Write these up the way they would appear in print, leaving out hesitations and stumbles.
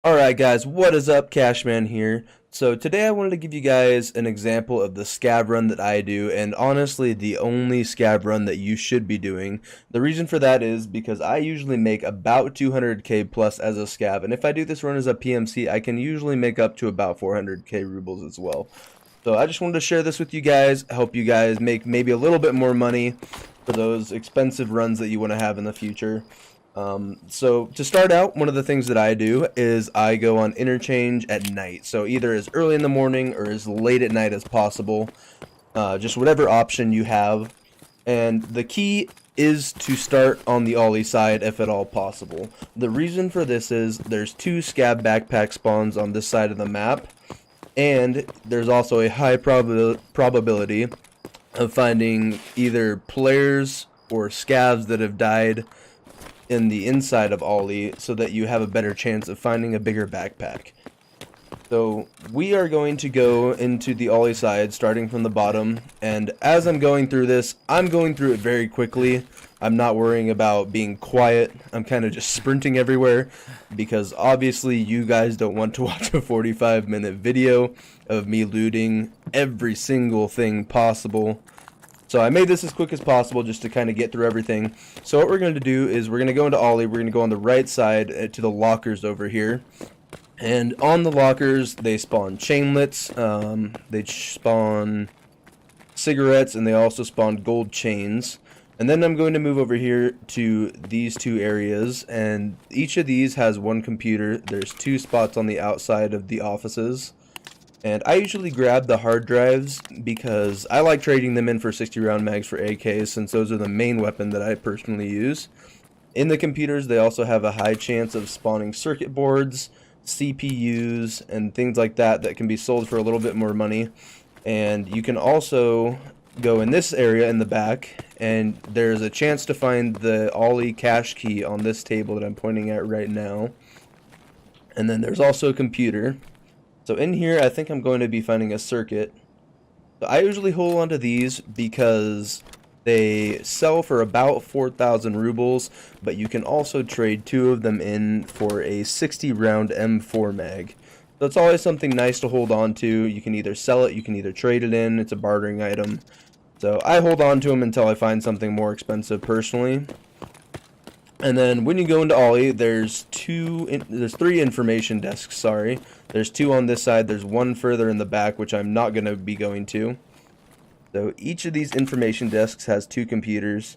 Alright guys, what is up? Cashman here. So today I wanted to give you guys an example of the scav run that I do, and honestly the only scav run that you should be doing. The reason for that is because I usually make about 200k plus as a scav, and if I do this run as a PMC I can usually make up to about 400k rubles as well. So I just wanted to share this with you guys, help you guys make maybe a little bit more money for those expensive runs that you want to have in the future. So to start out, one of the things that I do is I go on interchange at night. So either as early in the morning or as late at night as possible. Just whatever option you have. And the key is to start on the ollie side if at all possible. The reason for this is there's two scav backpack spawns on this side of the map. And there's also a high probability of finding either players or scavs that have died in the inside of ollie so that you have a better chance of finding a bigger backpack. So we are going to go into the ollie side starting from the bottom, and as I'm going through this, I'm going through it very quickly. I'm not worrying about being quiet. I'm kind of just sprinting everywhere because obviously you guys don't want to watch a 45-minute video of me looting every single thing possible. So I made this as quick as possible just to kind of get through everything. So what we're going to do is we're going to go into ollie. We're going to go on the right side to the lockers over here. And on the lockers, they spawn chainlets, they spawn cigarettes, and they also spawn gold chains. And then I'm going to move over here to these two areas, and each of these has one computer. There's two spots on the outside of the offices. And I usually grab the hard drives because I like trading them in for 60 round mags for AKs, since those are the main weapon that I personally use. In the computers, they also have a high chance of spawning circuit boards, CPUs, and things like that that can be sold for a little bit more money. And you can also go in this area in the back, and there's a chance to find the ollie cache key on this table that I'm pointing at right now. And then there's also a computer. So in here, I think I'm going to be finding a circuit. So I usually hold on to these because they sell for about 4,000 rubles, but you can also trade two of them in for a 60 round M4 mag. So it's always something nice to hold on to. You can either sell it, you can either trade it in. It's a bartering item. So I hold on to them until I find something more expensive personally. And then when you go into ollie, there's three information desks, sorry. There's two on this side, there's one further in the back, which I'm not going to be going to. So each of these information desks has two computers.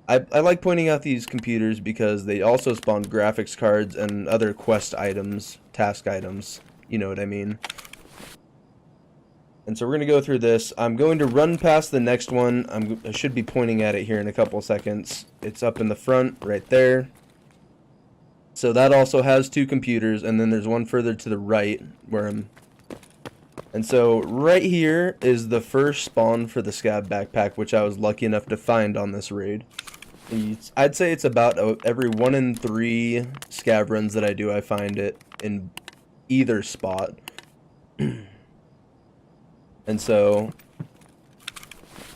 I like pointing out these computers because they also spawn graphics cards and other quest items, task items, you know what I mean. And so we're going to go through this. I'm going to run past the next one. I should be pointing at it here in a couple seconds. It's up in the front right there. So that also has two computers, and then there's one further to the right where And so right here is the first spawn for the scav backpack, which I was lucky enough to find on this raid. I'd say it's about every 1 in 3 scav runs that I do, I find it in either spot. And so,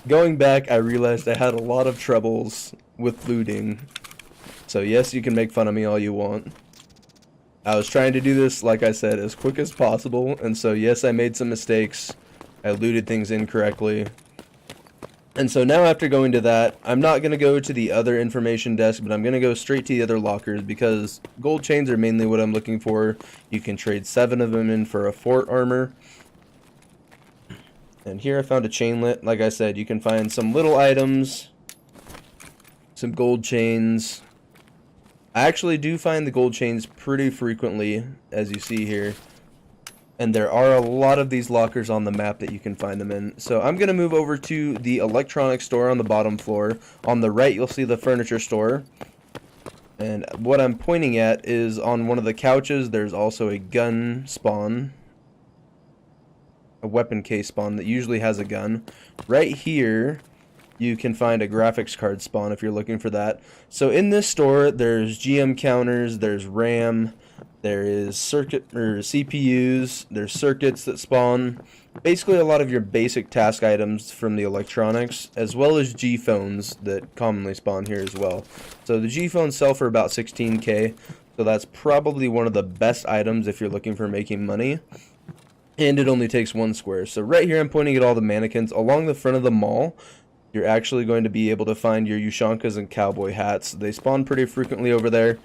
going back, I realized I had a lot of troubles with looting. So yes, you can make fun of me all you want. I was trying to do this, like I said, as quick as possible. And so yes, I made some mistakes. I looted things incorrectly. And so now after going to that, I'm not going to go to the other information desk, but I'm going to go straight to the other lockers because gold chains are mainly what I'm looking for. You can trade 7 of them in for a fort armor. And here I found a chainlet. Like I said, you can find some little items, some gold chains. I actually do find the gold chains pretty frequently, as you see here. And there are a lot of these lockers on the map that you can find them in. So I'm going to move over to the electronics store on the bottom floor. On the right, you'll see the furniture store. And what I'm pointing at is on one of the couches, there's also a gun spawn. A weapon case spawn that usually has a gun. Right here, you can find a graphics card spawn if you're looking for that. So in this store, there's GM counters, there's RAM, there is CPUs, there's circuits that spawn. Basically a lot of your basic task items from the electronics, as well as G phones that commonly spawn here as well. So the G phones sell for about 16k. So that's probably one of the best items if you're looking for making money. And it only takes 1 square. So right here I'm pointing at all the mannequins. Along the front of the mall, you're actually going to be able to find your Ushankas and cowboy hats. They spawn pretty frequently over there.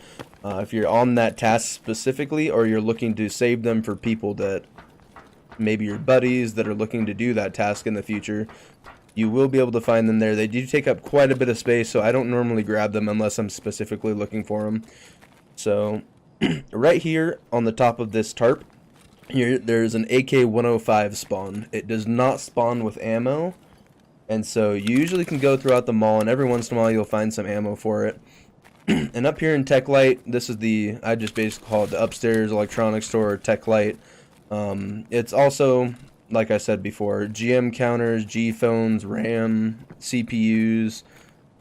If you're on that task specifically, or you're looking to save them for people that maybe your buddies that are looking to do that task in the future, you will be able to find them there. They do take up quite a bit of space, so I don't normally grab them unless I'm specifically looking for them. So right here on the top of this tarp, there's an AK-105 spawn. It does not spawn with ammo, and so you usually can go throughout the mall, and every once in a while you'll find some ammo for it. And up here in Tech Light, this is I just basically call it the upstairs electronics store, Tech Light. It's also, like I said before, GM counters, G phones, RAM, CPUs,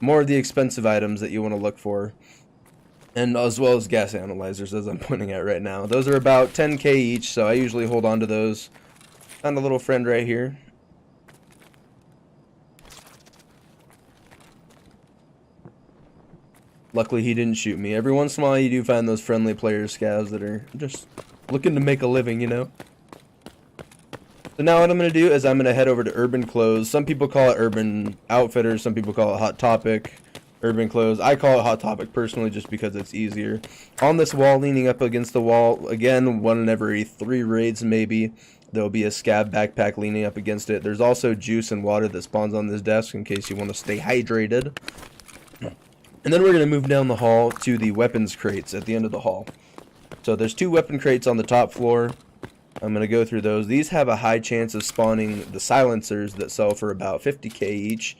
more of the expensive items that you want to look for. And as well as gas analyzers, as I'm pointing at right now. Those are about 10k each, so I usually hold on to those. Found a little friend right here. Luckily he didn't shoot me. Every once in a while you do find those friendly player scavs that are just looking to make a living, you know. So now what I'm going to do is I'm going to head over to Urban Clothes. Some people call it Urban Outfitters, some people call it Hot Topic. Urban Clothes. I call it Hot Topic personally just because it's easier. On this wall, leaning up against the wall, again, 1 in every 3 raids maybe, there'll be a scav backpack leaning up against it. There's also juice and water that spawns on this desk in case you want to stay hydrated. And then we're going to move down the hall to the weapons crates at the end of the hall. So there's 2 weapon crates on the top floor. I'm going to go through those. These have a high chance of spawning the silencers that sell for about 50k each.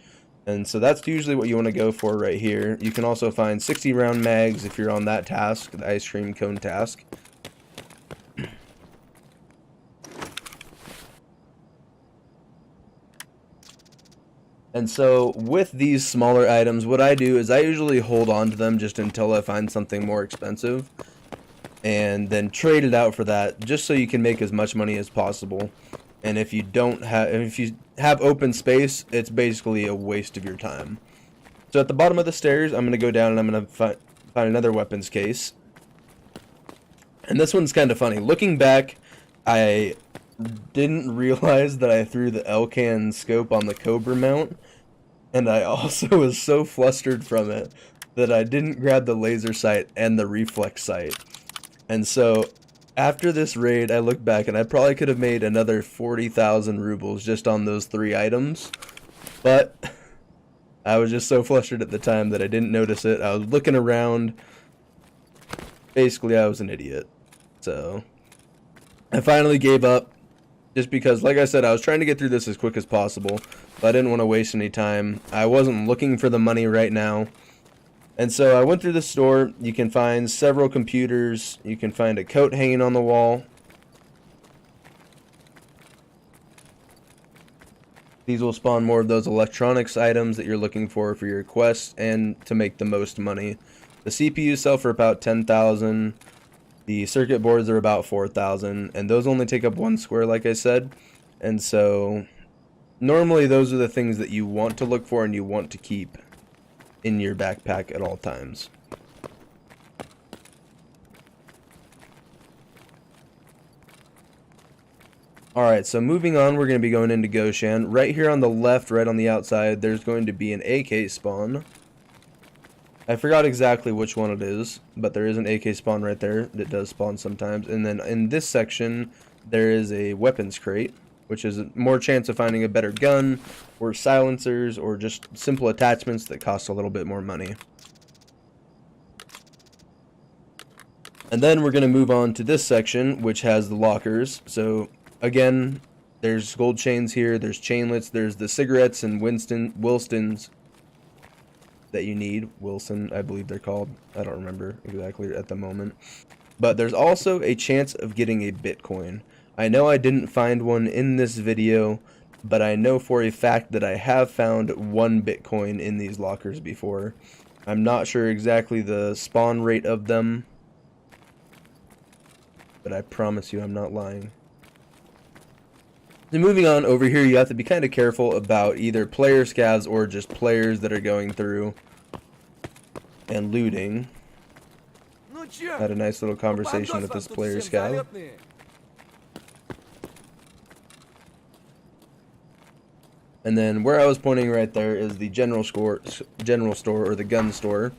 And so that's usually what you want to go for right here. You can also find 60 round mags if you're on that task, the ice cream cone task. And so with these smaller items, what I do is I usually hold on to them just until I find something more expensive, and then trade it out for that, just so you can make as much money as possible. And if you have open space, it's basically a waste of your time. So at the bottom of the stairs, I'm going to go down and I'm going to find another weapons case. And this one's kind of funny. Looking back, I didn't realize that I threw the Elcan scope on the Cobra mount, and I also was so flustered from it that I didn't grab the laser sight and the reflex sight. And so after this raid, I look back and I probably could have made another 40,000 rubles just on those 3 items, but I was just so flustered at the time that I didn't notice it. I was looking around. Basically, I was an idiot. So I finally gave up, just because, like I said, I was trying to get through this as quick as possible, but I didn't want to waste any time. I wasn't looking for the money right now. And so I went through the store. You can find several computers. You can find a coat hanging on the wall. These will spawn more of those electronics items that you're looking for your quest and to make the most money. The CPUs sell for about 10,000. The circuit boards are about 4,000, and those only take up 1 square, like I said. And so normally those are the things that you want to look for and you want to keep in your backpack at all times. Alright, so moving on, we're going to be going into Goshan. Right here on the left, right on the outside, there's going to be an AK spawn. I forgot exactly which one it is, but there is an AK spawn right there that does spawn sometimes. And then in this section, there is a weapons crate, which is more chance of finding a better gun, or silencers, or just simple attachments that cost a little bit more money. And then we're going to move on to this section, which has the lockers. So again, there's gold chains here, there's chainlets, there's the cigarettes and Wilstons that you need. Wilson, I believe they're called. I don't remember exactly at the moment. But there's also a chance of getting a Bitcoin. I know I didn't find one in this video, but I know for a fact that I have found 1 Bitcoin in these lockers before. I'm not sure exactly the spawn rate of them, but I promise you I'm not lying. So moving on over here, you have to be kind of careful about either player scavs or just players that are going through and looting. Had a nice little conversation with this player Scav. And then where I was pointing right there is the general store or the gun store.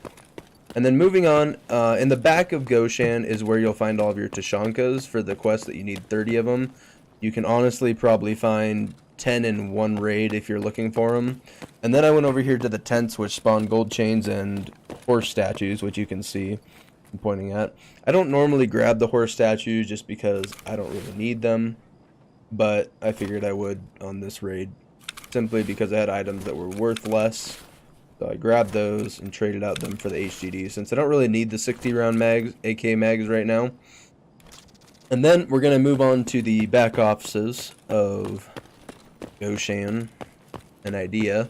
And then moving on, in the back of Goshan is where you'll find all of your Tashankas for the quest that you need 30 of them. You can honestly probably find 10 in one raid if you're looking for them. And then I went over here to the tents, which spawn gold chains and horse statues, which you can see I'm pointing at. I don't normally grab the horse statues just because I don't really need them, but I figured I would on this raid, simply because I had items that were worth less. So I grabbed those and traded out them for the HDD, since I don't really need the 60 round mags, AK mags right now. And then we're going to move on to the back offices of Goshan and Idea.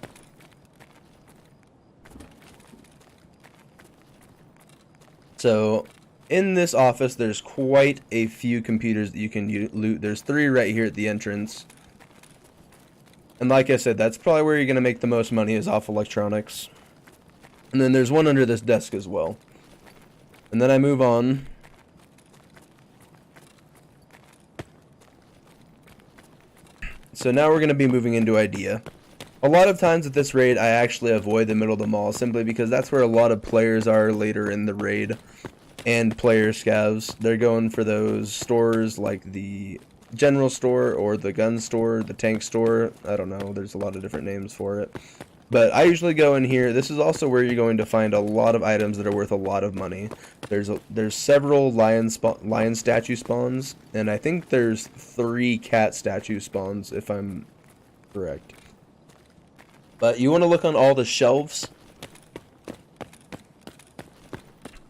So in this office there's quite a few computers that you can loot. There's 3 right here at the entrance. And like I said, that's probably where you're going to make the most money, is off electronics. And then there's one under this desk as well. And then I move on. So now we're going to be moving into Idea. A lot of times at this raid, I actually avoid the middle of the mall, simply because that's where a lot of players are later in the raid. And player scavs. They're going for those stores like the general store or the gun store, the tank store. I don't know, there's a lot of different names for it, but I usually go in here. This is also where you're going to find a lot of items that are worth a lot of money. There's several lion statue spawns, and I think there's 3 cat statue spawns if I'm correct. But you want to look on all the shelves,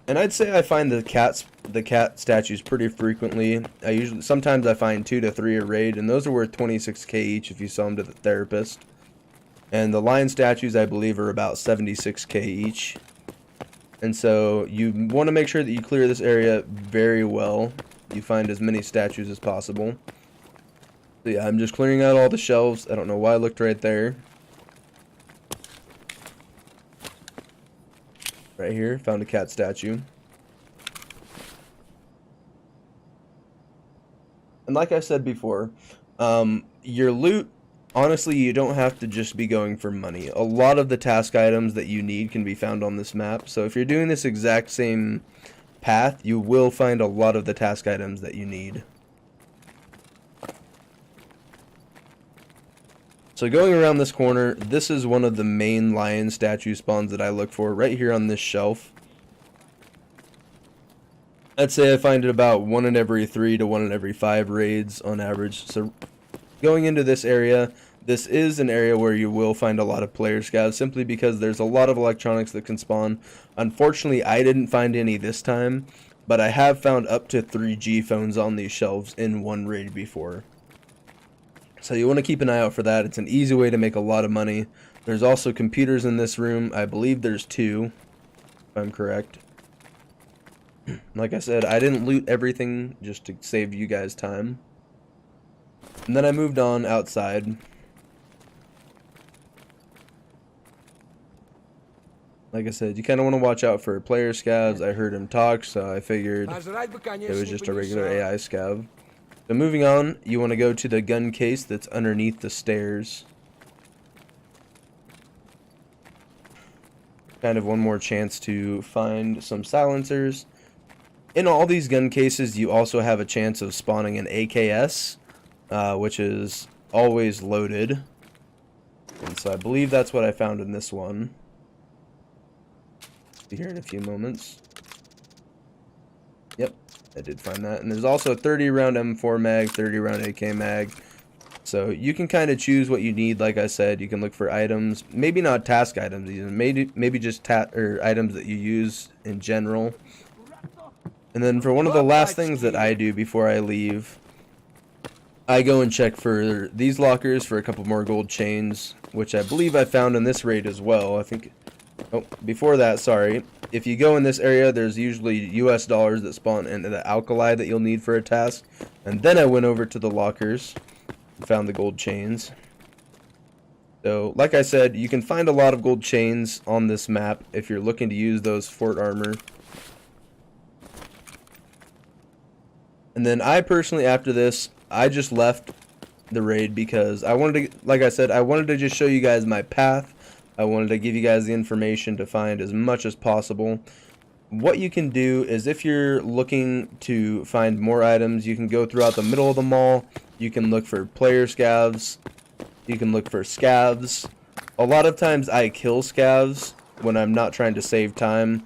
and I'd say I find the cat statues pretty frequently. Sometimes I find 2 to 3 a raid, and those are worth 26k each if you sell them to the therapist. And the lion statues, I believe, are about 76k each. And so you want to make sure that you clear this area very well. You find as many statues as possible. So yeah, I'm just clearing out all the shelves. I don't know why I looked right there. Right here, found a cat statue. And like I said before, your loot, honestly, you don't have to just be going for money. A lot of the task items that you need can be found on this map. So if you're doing this exact same path, you will find a lot of the task items that you need. So going around this corner, this is one of the main lion statue spawns that I look for, right here on this shelf. I'd say I find it about 1 in every 3 to 1 in every 5 raids on average. So going into this area, this is an area where you will find a lot of player scavs, simply because there's a lot of electronics that can spawn. Unfortunately, I didn't find any this time, but I have found up to 3 G phones on these shelves in one raid before. So you want to keep an eye out for that. It's an easy way to make a lot of money. There's also computers in this room. I believe there's 2, if I'm correct. Like I said, I didn't loot everything just to save you guys time. And then I moved on outside. Like I said, you kind of want to watch out for player scavs. I heard him talk, so I figured it was just a regular AI scav. So moving on, you want to go to the gun case that's underneath the stairs. Kind of one more chance to find some silencers. In all these gun cases, you also have a chance of spawning an AKS, which is always loaded. And so I believe that's what I found in this one. Be here in a few moments. Yep, I did find that. And there's also a 30 round M4 mag, 30 round AK mag. So you can kind of choose what you need. Like I said, you can look for items, maybe not task items even, maybe just items that you use in general. And then for one of the last things that I do before I leave, I go and check for these lockers for a couple more gold chains, which I believe I found in this raid as well. I think, oh, before that, sorry. If you go in this area, there's usually US dollars that spawn into the alkali that you'll need for a task. And then I went over to the lockers and found the gold chains. So, like I said, you can find a lot of gold chains on this map if you're looking to use those fort armor. And then I personally, after this, I just left the raid because I wanted to, like I said, I wanted to just show you guys my path. I wanted to give you guys the information to find as much as possible. What you can do is, if you're looking to find more items, you can go throughout the middle of the mall. You can look for player scavs. You can look for scavs. A lot of times I kill scavs when I'm not trying to save time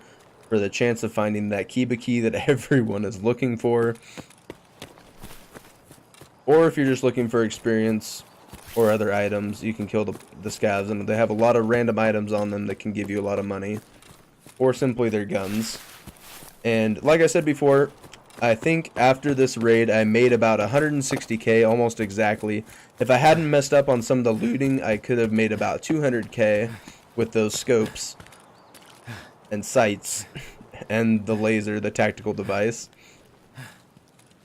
for the chance of finding that Kiba key that everyone is looking for. Or if you're just looking for experience or other items, you can kill the scavs, and they have a lot of random items on them that can give you a lot of money. Or simply their guns. And like I said before, I think after this raid I made about 160k, almost exactly. If I hadn't messed up on some of the looting, I could have made about 200k with those scopes and sights and the laser, the tactical device.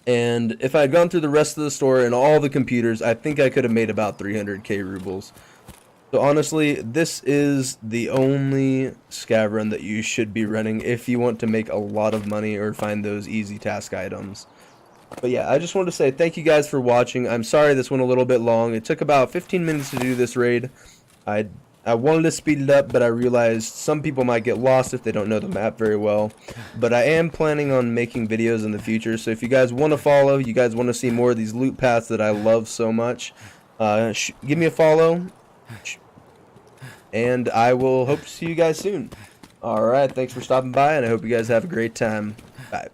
And if I had gone through the rest of the store and all the computers, I think I could have made about 300k rubles. So honestly, this is the only scav run that you should be running if you want to make a lot of money or find those easy task items. But yeah, I just wanted to say thank you guys for watching. I'm sorry this went a little bit long. It took about 15 minutes to do this raid. I wanted to speed it up, but I realized some people might get lost if they don't know the map very well. But I am planning on making videos in the future, so if you guys want to follow, you guys want to see more of these loot paths that I love so much, give me a follow, and I will hope to see you guys soon. Alright, thanks for stopping by, and I hope you guys have a great time. Bye.